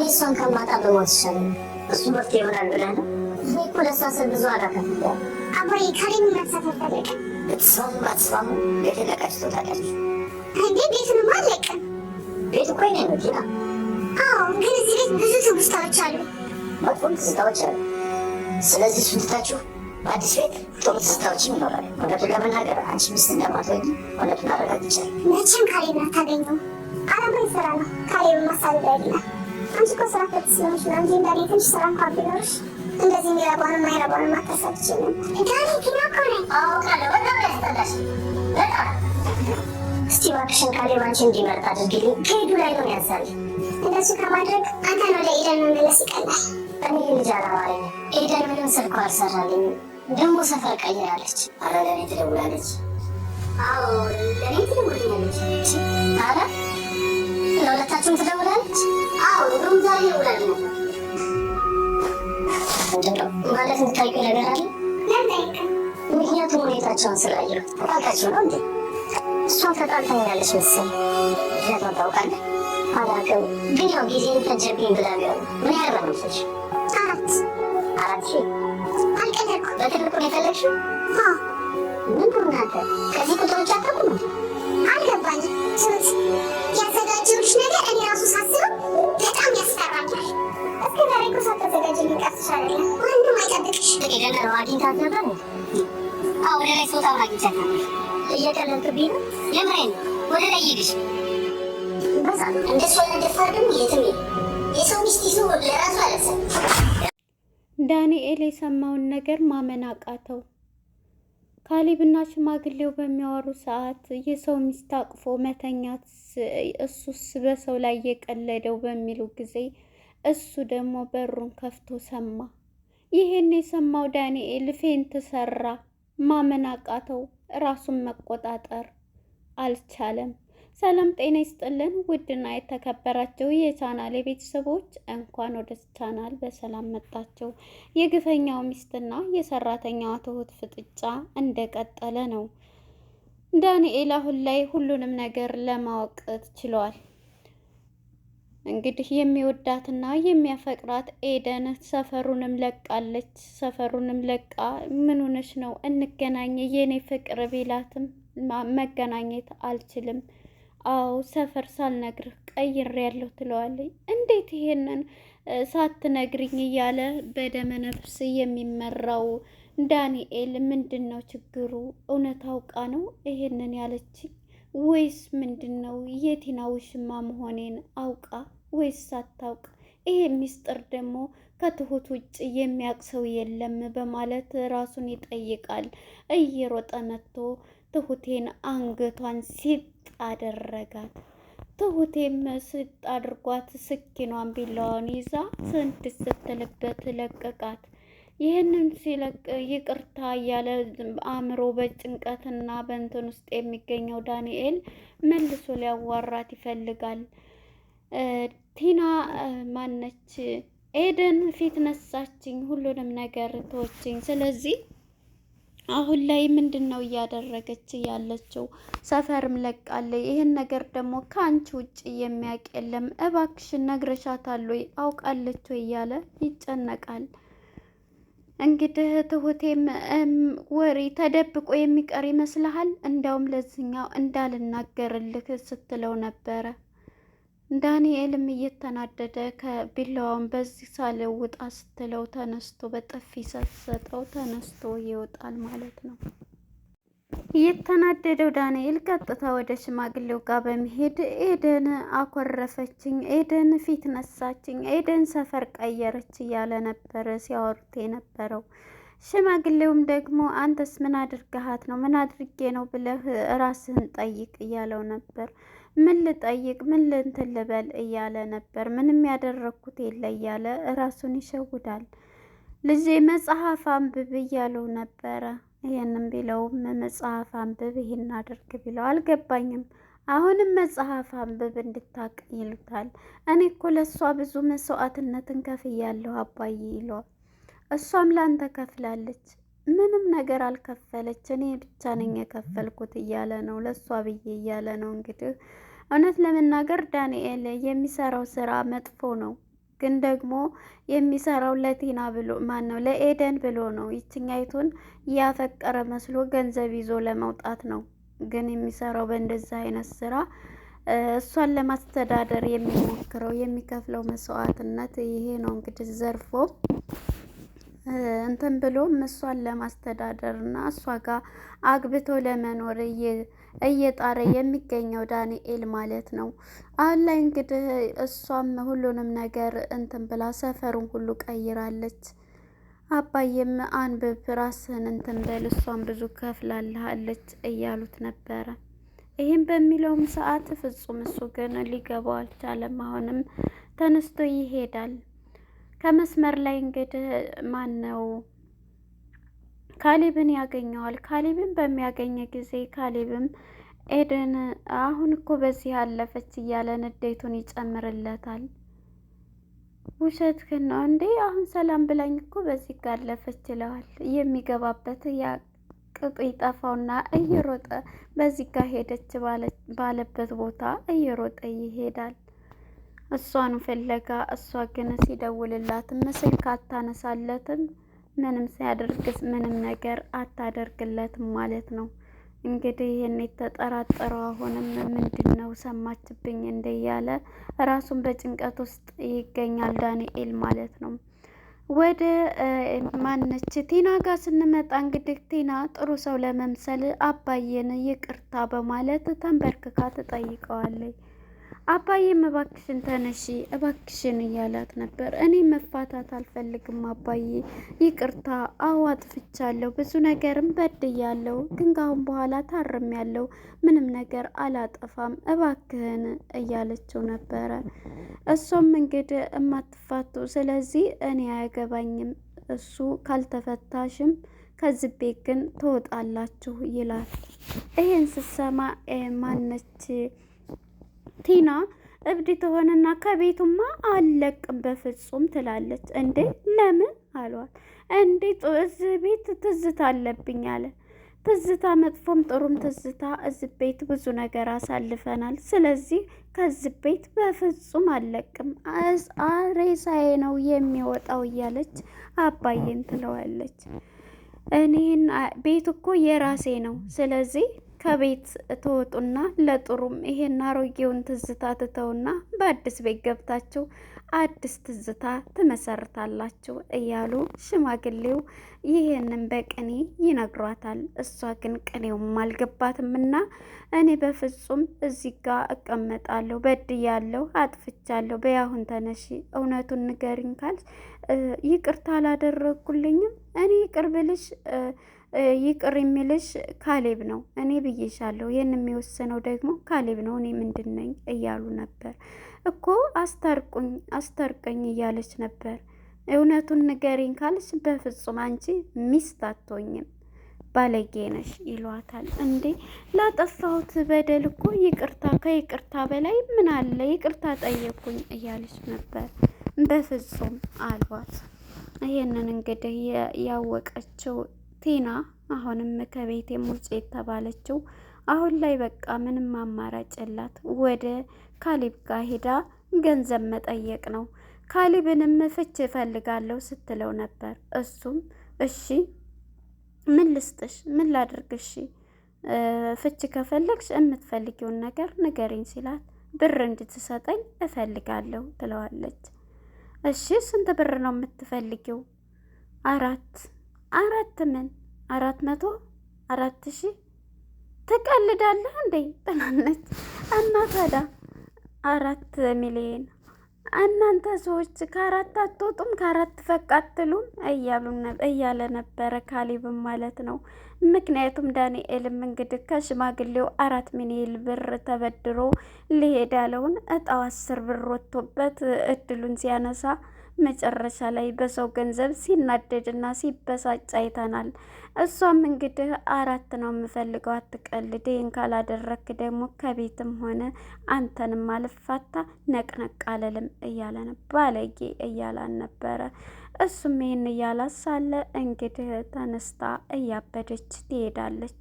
እሷን ከማጣ በሞት ይሻላል። እሱ መፍትሄ ይሆናል ብለህ ነው? እኔ እኮ ለእሷ ስል ብዙ ዋጋ ከፍያለሁ። አባዬ ካሌብ መርሳት አልፈለግም። ብትስማሙ ባትስማሙ ቤት ለቃችሁ ትወጣላችሁ። እንዴ ቤቱንማ አልለቅም። ቤት እኮ የእኔ ነው ቲና። አዎ ግን እዚህ ቤት ብዙ ትውስታዎች አሉ፣ መጥፎም ትዝታዎች አሉ። ስለዚህ እሱን ትታችሁ በአዲስ ቤት ጥሩ ትዝታዎችም ይኖራል። እውነቱን ለመናገር አንቺ ሚስት እንደማትሆኚ እውነቱን አረጋግጫለሁ። መቼም ካሌብን አታገኘውም። አላማኝ ስራ ነው ካሌብን ማሳደድ አይደለም። አንቺ እኮ ስራ ፈት ስለሆንሽ ነው እንጂ እንደኔ ትንሽ ስራ እንኳን ቢኖርሽ እንደዚህ የሚረባውን የማይረባውን ማታሳብ ትችልም። ዳኒ ቲና እኮ ነኝ። አውቃለሁ። በጣም ያስጠላሽ በጣም። እስቲ እባክሽን ካሌብ አንቺ እንዲመርጥ አድርጊልኝ። ከሄዱ ላይ ነው ያንሳል። እንደሱ ከማድረግ አንተን ወደ ኤደን መመለስ ይቀላል። እኔ ልጅ አላማረኝ። ኤደን ምንም ስልኳ አልሰራልኝም። ደግሞ ሰፈር ቀይራለች። አረ ለእኔ ትደውላለች። አዎ ለእኔ ትደውልኛለች። አረ ለሁለታችሁም ትደውላለች? አዎ እንደውም ዛሬ ደውላልኝ ነበር። ምንድነው ማለት የምታውቂው ነገር አለ? ምክንያቱም ሁኔታቸውን ስላየሁ። ተጣልታችሁ ነው እንዴ? እሷን ተጣልታኛለች መሰለኝ። ምክንያቱም ታውቃለህ? አላውቅም፣ ግን ያው ጊዜን ፈጀብኝ ብላ ቢሆን ምን ያህል ነው የምትፈጅ? 4 ሺህ አልቀለድኩም። በትልቁ ነው የፈለግሽው? ምን ነው እናንተ ከዚህ ቁጥር ውጭ አታውቁም እንዴ? አልገባኝም። ስንት ያዘጋጀሁልሽ ነገር እኔ ራሱ ሳስበው በጣም ያስፈራኛል። እስከ ዛሬ እኮ ሳታዘጋጅ ልንቀርስ አይደለም። ማንም አይጠብቅሽ። ኤደን ነው አግኝታት ነበር? አዎ ወደ ላይ ስወጣ አግኝቻት ነበር። እየቀለድክብኝ ነው? የምሬን ነው። ወደ ላይ ይግሽ በዛ እንደሱ አይነት ደፋር ደግሞ የትም የለም። የሰው ሚስት ይዞ ለራሱ አለሰብ። ዳንኤል የሰማውን ነገር ማመን አቃተው። ካሌብና ሽማግሌው በሚያወሩ ሰዓት የሰው ሚስት አቅፎ መተኛት እሱስ በሰው ላይ የቀለደው በሚሉ ጊዜ እሱ ደግሞ በሩን ከፍቶ ሰማ። ይሄን የሰማው ዳንኤል ፌንት ሰራ። ማመን አቃተው። ራሱን መቆጣጠር አልቻለም። ሰላም ጤና ይስጥልን ውድና የተከበራችሁ የቻናል ቤተሰቦች እንኳን ወደ ቻናል በሰላም መጣችሁ። የግፈኛው ሚስትና የሰራተኛዋ ትሁት ፍጥጫ እንደቀጠለ ነው። ዳንኤል አሁን ላይ ሁሉንም ነገር ለማወቅ ችሏል። እንግዲህ የሚወዳትና የሚያፈቅራት ኤደን ሰፈሩንም ለቃለች። ሰፈሩንም ለቃ ምን ሆነሽ ነው እንገናኝ የኔ ፍቅር ቢላትም መገናኘት አልችልም። አዎ ሰፈር ሳልነግርህ ቀይሬያለሁ ትለዋለች። እንዴት ይሄንን ሳትነግሪኝ እያለ በደመ ነፍስ የሚመራው ዳንኤል ምንድን ነው ችግሩ? እውነት አውቃ ነው ይሄንን ያለችኝ ወይስ ምንድን ነው? የቲና ውሽማ መሆኔን አውቃ ወይስ ሳታውቅ? ይሄ ሚስጥር ደግሞ ከትሁት ውጭ የሚያውቅ ሰው የለም በማለት ራሱን ይጠይቃል። እየሮጠ መጥቶ ትሁቴን አንገቷን ሲጥ አደረጋት። ትሁቴም ስጥ አድርጓት ስኪኗን ቢላዋን ይዛ ስንት ስትልበት ለቀቃት። ይህንን ሲለቅ ይቅርታ እያለ አእምሮ በጭንቀትና በእንትን ውስጥ የሚገኘው ዳንኤል መልሶ ሊያዋራት ይፈልጋል። ቲና ማነች ኤደን ፊት ነሳችኝ፣ ሁሉንም ነገር ተወችኝ። ስለዚህ አሁን ላይ ምንድን ነው እያደረገች ያለችው? ሰፈርም ለቃለች። ይህን ነገር ደግሞ ከአንቺ ውጭ የሚያውቅ የለም፣ እባክሽን ነግረሻታል ወይ አውቃለች ወይ እያለ ይጨነቃል። እንግዲህ ትሁቴም ወሬ ተደብቆ የሚቀር ይመስልሃል? እንዲያውም ለዚህኛው እንዳልናገርልህ ስትለው ነበረ። ዳንኤልም እየተናደደ ከቢላዋውን በዚህ ሳልውጣ ስትለው ተነስቶ በጥፊ ስትሰጠው ተነስቶ ይወጣል ማለት ነው። የተናደደው ዳንኤል ቀጥታ ወደ ሽማግሌው ጋር በመሄድ ኤደን አኮረፈችኝ፣ ኤደን ፊት ነሳችኝ፣ ኤደን ሰፈር ቀየረች እያለ ነበር ሲያወሩት የነበረው። ሽማግሌውም ደግሞ አንተስ ምን አድርገሃት ነው? ምን አድርጌ ነው ብለህ ራስህን ጠይቅ እያለው ነበር። ምን ልጠይቅ ምን ልንትን ልበል እያለ ነበር። ምንም ያደረግኩት የለ እያለ ራሱን ይሸውዳል። ልጄ መጽሐፍ አንብብ እያለው ነበረ። ይህንም ቢለውም መጽሐፍ አንብብ ይህን አድርግ ቢለው አልገባኝም፣ አሁንም መጽሐፍ አንብብ እንድታቅ ይሉታል። እኔ እኮ ለእሷ ብዙ መስዋዕትነትን ከፍያለሁ አባዬ ይለዋል። እሷም ላንተ ከፍላለች፣ ምንም ነገር አልከፈለች፣ እኔ ብቻ ነኝ የከፈልኩት እያለ ነው፣ ለእሷ ብዬ እያለ ነው። እንግዲህ እውነት ለመናገር ዳንኤል የሚሰራው ስራ መጥፎ ነው፣ ግን ደግሞ የሚሰራው ለቲና ብሎ ማን ነው ለኤደን ብሎ ነው። ይችኛይቱን ያፈቀረ መስሎ ገንዘብ ይዞ ለመውጣት ነው። ግን የሚሰራው በእንደዚህ አይነት ስራ እሷን ለማስተዳደር የሚሞክረው የሚከፍለው መስዋዕትነት ይሄ ነው። እንግዲህ ዘርፎ እንትን ብሎም እሷን ለማስተዳደር እና እሷ ጋር አግብቶ ለመኖር እየጣረ የሚገኘው ዳንኤል ማለት ነው። አሁን ላይ እንግዲህ እሷም ሁሉንም ነገር እንትን ብላ ሰፈሩን ሁሉ ቀይራለች። አባዬም አንብብ ራስህን እንትን በል እሷን ብዙ ከፍላልሃለች እያሉት ነበረ። ይህም በሚለውም ሰዓት ፍጹም እሱ ግን ሊገባው አልቻለም። አሁንም ተነስቶ ይሄዳል። ከመስመር ላይ እንግዲህ ማን ነው ካሌብን ያገኘዋል። ካሌብን በሚያገኘ ጊዜ ካሌብም ኤደን አሁን እኮ በዚህ አለፈች እያለ ንዴቱን ይጨምርለታል። ውሸትህን ነው እንዴ? አሁን ሰላም ብላኝ እኮ በዚህ ጋር አለፈች ይለዋል። የሚገባበት ያ ቅጡ ይጠፋውና እየሮጠ በዚህ ጋር ሄደች ባለበት ቦታ እየሮጠ ይሄዳል። እሷኑ ፍለጋ። እሷ ግን ሲደውልላትም ስልክ አታነሳለትም። ምንም ሲያደርግስ ምንም ነገር አታደርግለትም ማለት ነው። እንግዲህ ይህን የተጠራጠረው አሁንም ምንድን ነው ሰማችብኝ እንደ እያለ ራሱን በጭንቀት ውስጥ ይገኛል ዳንኤል ማለት ነው። ወደ ማነች ቲና ጋር ስንመጣ እንግዲህ ቲና ጥሩ ሰው ለመምሰል አባዬን ይቅርታ በማለት ተንበርክካ ትጠይቀዋለች። አባዬም እባክሽን ተነሺ እባክሽን እያላት ነበር። እኔ መፋታት አልፈልግም አባዬ፣ ይቅርታ፣ አዎ አጥፍቻለሁ፣ ብዙ ነገርም በድያለሁ፣ ግን ካሁን በኋላ ታርሜያለሁ፣ ምንም ነገር አላጠፋም፣ እባክህን እያለችው ነበረ። እሷም እንግዲህ እማትፋቱ ስለዚህ እኔ አያገባኝም፣ እሱ ካልተፈታሽም ከዚህ ቤት ግን ትወጣላችሁ ይላል። ይሄን ስትሰማ ማነች ቲና እብድ ትሆንና ከቤቱማ አልለቅም በፍጹም ትላለች። እንዴ ለምን አሏት። እንዴ እዚህ ቤት ትዝታ አለብኝ አለ። ትዝታ መጥፎም ጥሩም ትዝታ እዚህ ቤት ብዙ ነገር አሳልፈናል። ስለዚህ ከዚህ ቤት በፍጹም አልለቅም፣ ሬሳዬ ነው የሚወጣው እያለች አባዬን ትለዋለች። እኔን ቤት እኮ የራሴ ነው፣ ስለዚህ ከቤት ትወጡና ለጥሩም ይሄን አሮጌውን ትዝታ ትተውና በአዲስ ቤት ገብታችሁ አዲስ ትዝታ ትመሰርታላችሁ እያሉ ሽማግሌው ይሄንን በቅኔ ይነግሯታል። እሷ ግን ቅኔውም አልገባትምና እኔ በፍጹም እዚህ ጋር እቀመጣለሁ፣ በድያለሁ፣ አጥፍቻለሁ፣ በያሁን ተነሺ፣ እውነቱን ንገሪኝ ካልሽ ይቅርታ አላደረግኩልኝም፣ እኔ ይቅር ብልሽ ይቅር የሚልሽ ካሌብ ነው፣ እኔ ብዬሻለሁ፣ ይህን የሚወስነው ደግሞ ካሌብ ነው፣ እኔ ምንድን ነኝ እያሉ ነበር እኮ። አስታርቁኝ አስታርቀኝ እያለች ነበር። እውነቱን ንገሪኝ ካልሽ በፍጹም አንቺ ሚስት አትሆኝም፣ ባለጌ ነሽ ይሏታል። እንዴ ላጠፋሁት በደል እኮ ይቅርታ፣ ከይቅርታ በላይ ምን አለ፣ ይቅርታ ጠየቁኝ እያለች ነበር። በፍጹም አሏት። ይህንን እንግዲህ ያወቀችው ቲና አሁንም ከቤት ውጭ የተባለችው አሁን ላይ በቃ ምንም አማራጭ የላት፣ ወደ ካሌብ ጋር ሄዳ ገንዘብ መጠየቅ ነው። ካሌብንም ፍች እፈልጋለሁ ስትለው ነበር። እሱም እሺ ምን ልስጥሽ፣ ምን ላድርግሽ፣ ፍች ከፈለግሽ የምትፈልጊውን ነገር ንገሪኝ ሲላት ብር እንድትሰጠኝ እፈልጋለሁ ትለዋለች። እሺ ስንት ብር ነው የምትፈልጊው? 4 ምን 400 4000 ትቀልዳለህ እንዴ ትላለች። እና ታዲያ 4 ሚሊዮን እናንተ ሰዎች ከ4 አትወጡም፣ ከ4 ፈቅ አትሉም እያለ ነበረ ካሌብም ማለት ነው። ምክንያቱም ዳንኤልም እንግዲህ ከሽማግሌው 4 ሚሊዮን ብር ተበድሮ ሊሄድ ያለውን እጣው 10 ብር ወጥቶበት እድሉን ሲያነሳ መጨረሻ ላይ በሰው ገንዘብ ሲናደድና ሲበሳጭ አይተናል። እሷም እንግዲህ 4 ነው የምፈልገው፣ አትቀልድ፣ ይህን ካላደረክ ደግሞ ከቤትም ሆነ አንተንም አልፋታ ነቅነቅ አልልም እያለ ነው ባለጌ እያላን ነበረ። እሱም ይህን እያላት ሳለ እንግዲህ ተነስታ እያበደች ትሄዳለች።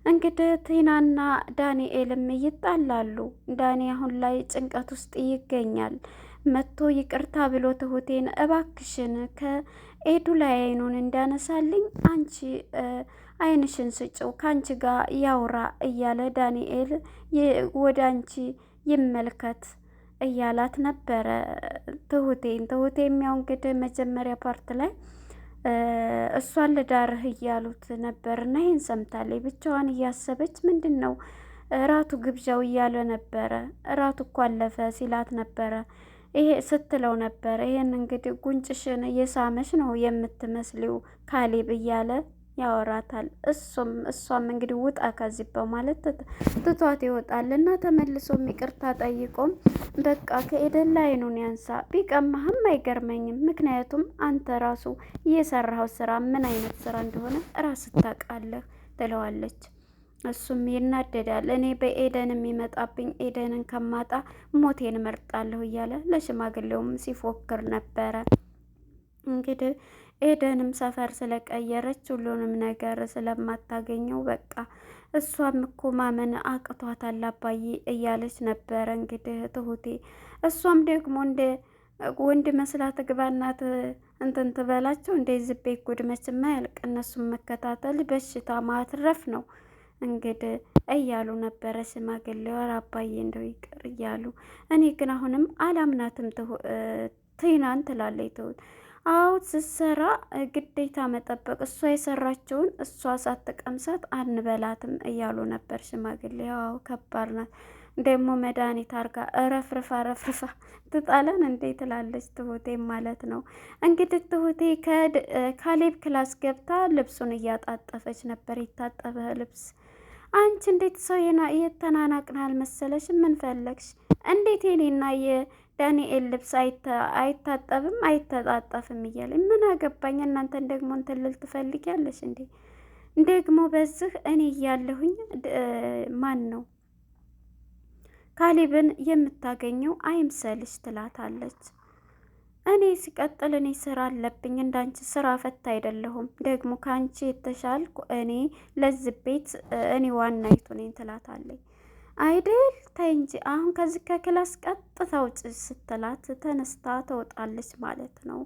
እንግዲህ ቲናና ዳንኤልም ይጣላሉ። ዳኒ አሁን ላይ ጭንቀት ውስጥ ይገኛል። መጥቶ ይቅርታ ብሎ ትሁቴን እባክሽን ከኤዱ ላይ አይኑን እንዳነሳልኝ አንቺ አይንሽን ስጭው ከአንቺ ጋር ያውራ እያለ ዳንኤል ወደ አንቺ ይመልከት እያላት ነበረ ትሁቴም ያው እንግዲህ መጀመሪያ ፓርት ላይ እሷን ልዳርህ እያሉት ነበር እና ይህን ሰምታለች። ብቻዋን እያሰበች ምንድን ነው እራቱ ግብዣው እያለ ነበረ። እራቱ እኮ አለፈ ሲላት ነበረ ይሄ ስትለው ነበረ። ይህን እንግዲህ ጉንጭሽን እየሳመች ነው የምትመስሊው ካሌብ እያለ ያወራታል። እሷም እንግዲህ ውጣ ከዚህ በማለት ትቷት ይወጣል እና ተመልሶም ይቅርታ ጠይቆም በቃ ከኤደን ላይ አይኑን ያንሳ፣ ቢቀማህም አይገርመኝም፣ ምክንያቱም አንተ ራሱ የሰራኸው ስራ ምን አይነት ስራ እንደሆነ ራስ ታውቃለህ ትለዋለች። እሱም ይናደዳል። እኔ በኤደን የሚመጣብኝ ኤደንን ከማጣ ሞቴን እመርጣለሁ እያለ ለሽማግሌውም ሲፎክር ነበረ። እንግዲህ ኤደንም ሰፈር ስለቀየረች ሁሉንም ነገር ስለማታገኘው በቃ እሷም እኮ ማመን አቅቷታል አባዬ እያለች ነበረ እንግዲህ ትሁቴ። እሷም ደግሞ እንደ ወንድ መስላ ትግባናት እንትን ትበላቸው እንደ ዝቤ ጉድ መችማ ያልቅ፣ እነሱም መከታተል በሽታ ማትረፍ ነው እንግዲህ እያሉ ነበረ ሽማግሌው። ኧረ አባዬ እንደው ይቅር እያሉ እኔ ግን አሁንም አላምናትም ቲናን ትላለች ትሁት። አዎ ስትሰራ ግዴታ መጠበቅ፣ እሷ የሰራቸውን እሷ ሳትቀምሳት አንበላትም እያሉ ነበር ሽማግሌ። አዎ ከባድ ናት ደግሞ መድኃኒት አርጋ ረፍርፋ ትጣለን እንዴ ትላለች ትሁቴ ማለት ነው። እንግዲህ ትሁቴ ከካሌብ ክላስ ገብታ ልብሱን እያጣጠፈች ነበር። የታጠበ ልብስ አንቺ እንዴት ሰው የተናናቅናል መሰለሽ? ምን ፈለግሽ? እንዴት የኔና የዳንኤል ልብስ አይታጠብም አይተጣጠፍም እያለ ምን አገባኝ? እናንተን ደግሞ እንትን ልል ትፈልጊያለሽ እንዴ? ደግሞ በዚህ እኔ እያለሁኝ ማን ነው ካሌብን የምታገኘው አይምሰልሽ ትላታለች። እኔ ሲቀጥል እኔ ስራ አለብኝ፣ እንዳንቺ ስራ ፈታ አይደለሁም። ደግሞ ከአንቺ የተሻልኩ እኔ ለዚህ ቤት እኔ ዋናይቱ ነኝ ትላታለች። አይደል ታይ እንጂ አሁን ከዚህ ከክላስ ቀጥታ ውጭ ስትላት ተነስታ ትወጣለች ማለት ነው።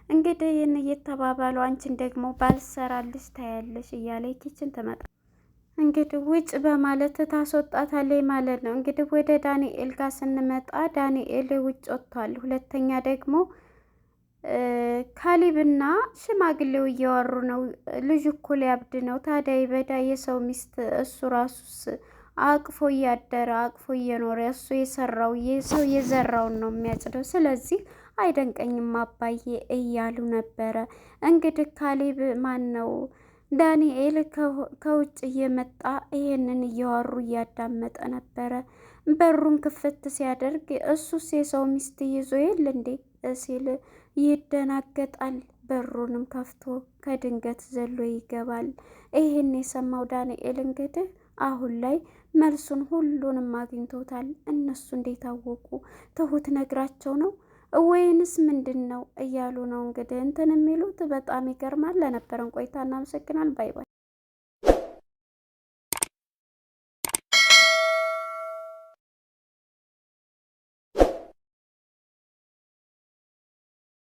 እንግዲህ ይህን እየተባባሉ አንቺን ደግሞ ባልሰራልሽ ታያለሽ እያለ ኪችን ትመጣ እንግዲህ ውጭ በማለት ታስወጣታለች ማለት ነው። እንግዲህ ወደ ዳንኤል ጋር ስንመጣ ዳንኤል ውጭ ወጥቷል። ሁለተኛ ደግሞ ካሌብና ሽማግሌው እያወሩ ነው። ልጁ እኮ ሊያብድ ነው። ታዲያ ይበዳ የሰው ሚስት እሱ ራሱስ አቅፎ እያደረ አቅፎ እየኖረ እሱ የሰራው የሰው የዘራውን ነው የሚያጭደው። ስለዚህ አይደንቀኝም አባዬ እያሉ ነበረ። እንግዲህ ካሌብ ማን ነው ዳንኤል ከውጭ እየመጣ ይሄንን እያወሩ እያዳመጠ ነበረ። በሩን ክፍት ሲያደርግ እሱስ የሰው ሚስት ይዞ የለ እንዴ ሲል ይደናገጣል። በሩንም ከፍቶ ከድንገት ዘሎ ይገባል። ይሄን የሰማው ዳንኤል እንግዲህ አሁን ላይ መልሱን ሁሉንም አግኝቶታል። እነሱ እንዴት አወቁ? ትሁት ነግራቸው ነው ወይንስ ምንድን ነው እያሉ ነው እንግዲህ እንትን የሚሉት። በጣም ይገርማል። ለነበረን ቆይታ እናመሰግናል። ባይ ባይ።